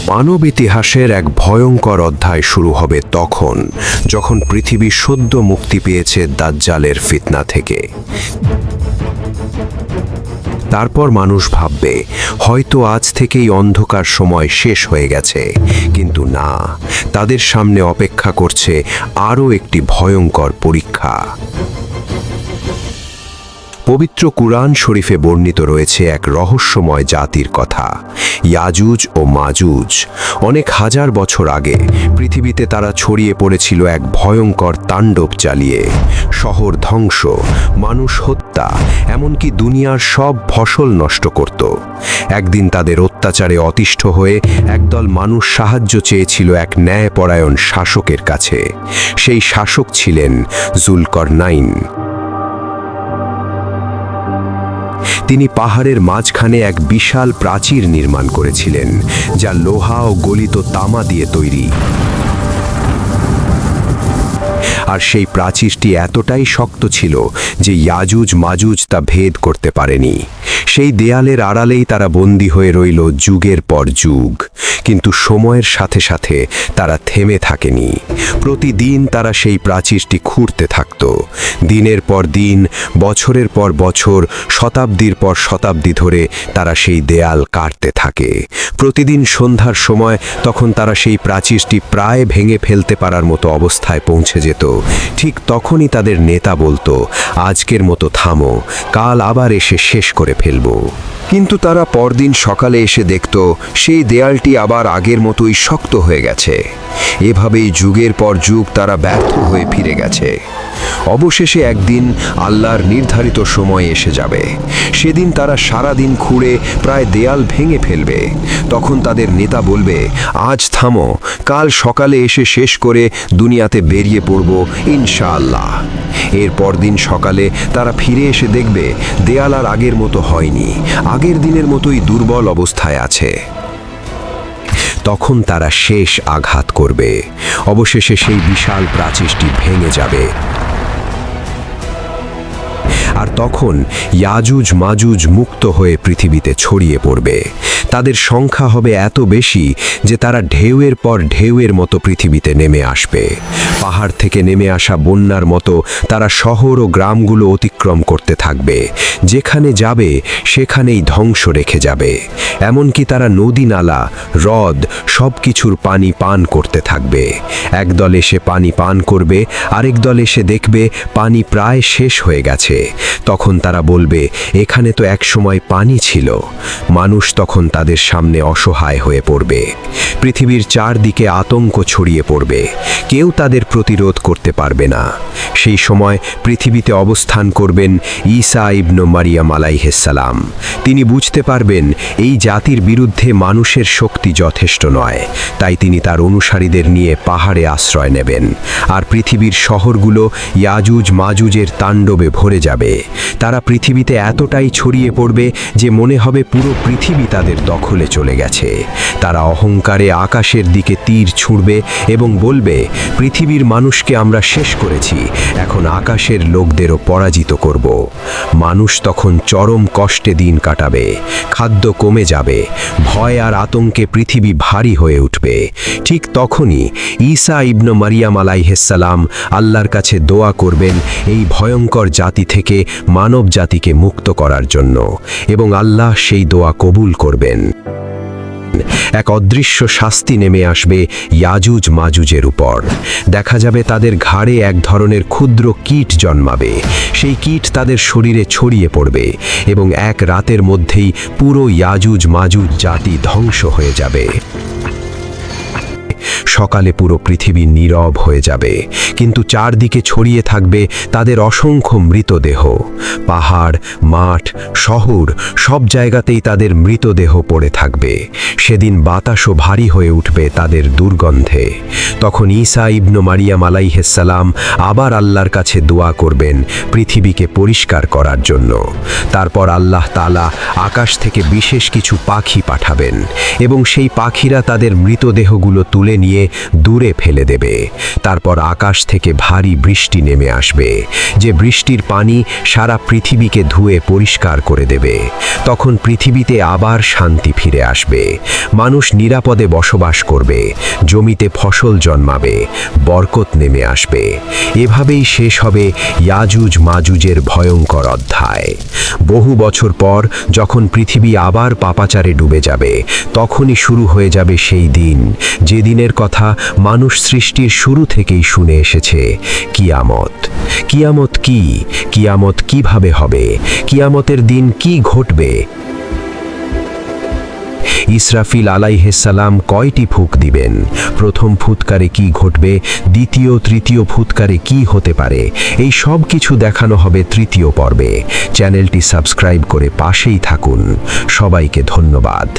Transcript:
মানব ইতিহাসের এক ভয়ঙ্কর অধ্যায় শুরু হবে তখন যখন পৃথিবী সদ্য মুক্তি পেয়েছে দাজ্জালের ফিতনা থেকে। তারপর মানুষ ভাববে হয়তো আজ থেকেই অন্ধকার সময় শেষ হয়ে গেছে, কিন্তু না, তাদের সামনে অপেক্ষা করছে আরও একটি ভয়ঙ্কর পরীক্ষা। পবিত্র কুরআন শরীফে বর্ণিত রয়েছে এক রহস্যময় জাতির কথা, ইয়াজুজ ও মাজুজ। অনেক হাজার বছর আগে পৃথিবীতে তারা ছড়িয়ে পড়েছিল এক ভয়ঙ্কর তাণ্ডব চালিয়ে। শহর ধ্বংস, মানুষ হত্যা, এমনকি দুনিয়ার সব ফসল নষ্ট করত। একদিন তাদের অত্যাচারে অতিষ্ঠ হয়ে একদল মানুষ সাহায্য চেয়েছিল এক ন্যায়পরায়ণ শাসকের কাছে। সেই শাসক ছিলেন জুলকরনাইন। তিনি পাহাড়ের মাঝখানে এক বিশাল প্রাচীর নির্মাণ করেছিলেন, যা লোহা ও গলিত তামা দিয়ে তৈরি। আর সেই প্রাচীরটি এতটাই শক্ত ছিল যে ইয়াজুজ মাজুজ তা ভেদ করতে পারেনি। সেই দেয়ালের আড়ালেই তারা বন্দী হয়ে রইল যুগের পর যুগ। কিন্তু সময়ের সাথে সাথে তারা থেমে থাকেনি। প্রতিদিন তারা সেই প্রাচীরটি খুঁড়তে থাকত। দিনের পর দিন, বছরের পর বছর, শতাব্দীর পর শতাব্দী ধরে তারা সেই দেয়াল কাটতে থাকে। প্রতিদিন সন্ধ্যার সময় তখন তারা সেই প্রাচীরটি প্রায় ভেঙে ফেলতে পারার মতো অবস্থায় পৌঁছে যেত। ঠিক তখনই তাদের নেতা বলতো, আজকের মতো থামো, কাল আবার এসে শেষ করে ফেলবো। কিন্তু তারা পরদিন সকালে এসে দেখত সেই দেয়ালটি আবার আগের মতোই শক্ত হয়ে গেছে। এভাবেই যুগের পর যুগ তারা ব্যর্থ হয়ে ফিরে গেছে। অবশেষে একদিন আল্লাহর নির্ধারিত সময় এসে যাবে। সেদিন তারা সারা দিন খুঁড়ে প্রায় দেয়াল ভেঙে ফেলবে। তখন তাদের নেতা বলবে, আজ থামো, কাল সকালে এসে শেষ করে দুনিয়াতে বেরিয়ে পড়ব ইনশাআল্লাহ। এর পরদিন সকালে তারা ফিরে এসে দেখবে দেয়াল আর আগের মতো হয়নি, আগের দিনের মতোই দুর্বল অবস্থায় আছে। তখন তারা শেষ আঘাত করবে। অবশেষে সেই বিশাল প্রাচীরটি ভেঙে যাবে। আর তখন ইয়াজুজ মাজুজ মুক্ত হয়ে পৃথিবীতে ছড়িয়ে পড়বে। তাদের সংখ্যা হবে এত বেশি যে তারা ঢেউয়ের পর ঢেউয়ের মতো পৃথিবীতে নেমে আসবে। পাহাড় থেকে নেমে আসা বন্যার মতো তারা শহর ও গ্রামগুলো অতিক্রম করতে থাকবে। যেখানে যাবে সেখানেই ধ্বংস রেখে যাবে। এমনকি তারা নদী নালা, হ্রদ সব কিছুর পানি পান করতে থাকবে। একদল এসে পানি পান করবে, আরেক দল এসে দেখবে পানি প্রায় শেষ হয়ে গেছে। তখন তারা বলবে, এখানে তো একসময় পানি ছিল। মানুষ তখন তাদের সামনে অসহায় হয়ে পড়বে। পৃথিবীর চারদিকে আতঙ্ক ছড়িয়ে পড়বে। কেউ তাদের প্রতিরোধ করতে পারবে না। সেই সময় পৃথিবীতে অবস্থান করবেন ঈসা ইবনে মারিয়াম আলাইহিস সালাম। তিনি বুঝতে পারবেন এই জাতির বিরুদ্ধে মানুষের শক্তি যথেষ্ট নয়। তাই তিনি তার অনুসারীদের নিয়ে পাহাড়ে আশ্রয় নেবেন। আর পৃথিবীর শহরগুলো ইয়াজুজ মাজুজের তাণ্ডবে ভরে যাবে। তারা পৃথিবীতে এতটাই ছড়িয়ে পড়বে যে মনে হবে পুরো পৃথিবী তাদের দখলে চলে গেছে। তারা অহংকারে আকাশের দিকে তীর ছুঁড়বে এবং বলবে, পৃথিবীর মানুষকে আমরা শেষ করেছি, এখন আকাশের লোকদেরও পরাজিত করব। মানুষ তখন চরম কষ্টে দিন কাটাবে। খাদ্য কমে যাবে। ভয় আর আতঙ্কে পৃথিবী ভারী হয়ে উঠবে। ঠিক তখনই ঈসা ইবনে মারিয়াম আলাইহিস সালাম আল্লাহর কাছে দোয়া করবেন এই ভয়ঙ্কর জাতি থেকে মানব জাতিকে মুক্ত করার জন্য, এবং আল্লাহ সেই দোয়া কবুল করবেন। এক অদৃশ্য শাস্তি নেমে আসবে ইয়াজুজ মাজুজের উপর। দেখা যাবে তাদের ঘাড়ে এক ধরনের ক্ষুদ্র কীট জন্মাবে। সেই কীট তাদের শরীরে ছড়িয়ে পড়বে এবং এক রাতের মধ্যেই পুরো ইয়াজুজ মাজুজ জাতি ধ্বংস হয়ে যাবে। সকালে পুরো পৃথিবী নীরব হয়ে যাবে, কিন্তু চারদিকে ছড়িয়ে থাকবে তাদের অসংখ্য মৃতদেহ। পাহাড়, মাঠ, শহর সব জায়গাতেই তাদের মৃতদেহ পড়ে থাকবে। সেদিন বাতাসও ভারী হয়ে উঠবে তাদের দুর্গন্ধে। তখন ঈসা ইবনু মারিয়াম আলাইহিসসালাম আবার আল্লাহর কাছে দোয়া করবেন পৃথিবীকে পরিষ্কার করার জন্য। তারপর আল্লাহ তাআলা আকাশ থেকে বিশেষ কিছু পাখি পাঠাবেন এবং সেই পাখিরা তাদের মৃতদেহগুলো তুলে নিয়ে দূরে ফেলে দেবে। তারপর আকাশ থেকে ভারী বৃষ্টি নেমে আসবে, যে বৃষ্টির পানি সারা পৃথিবীকে ধুয়ে পরিষ্কার করে দেবে। তখন পৃথিবীতে আবার শান্তি ফিরে আসবে, মানুষ নিরাপদে বসবাস করবে, জমিতে ফসল জন্মাবে, বরকত নেমে আসবে। এভাবেই শেষ হবে ইয়াজুজ মাজুজের ভয়ঙ্কর অধ্যায়। বহু বছর পর যখন পৃথিবী আবার পাপাচারে ডুবে যাবে, তখনই শুরু হয়ে যাবে সেই দিন, যে দিনের কথা মানুষ সৃষ্টির শুরু থেকেই শুনে এসেছে, কিয়ামত। কিয়ামত কি? কিয়ামত কিভাবে হবে? কিয়ামতের দিন কি ঘটবে? ইসরাফিল আলাইহিসসালাম কয়টি ফুঁক দিবেন? প্রথম ফুৎকারে কি ঘটবে? দ্বিতীয় তৃতীয় ফুৎকারে কি হতে পারে? এই সব কিছু দেখানো হবে তৃতীয় পর্বে। চ্যানেলটি সাবস্ক্রাইব করে পাশেই থাকুন। সবাইকে ধন্যবাদ।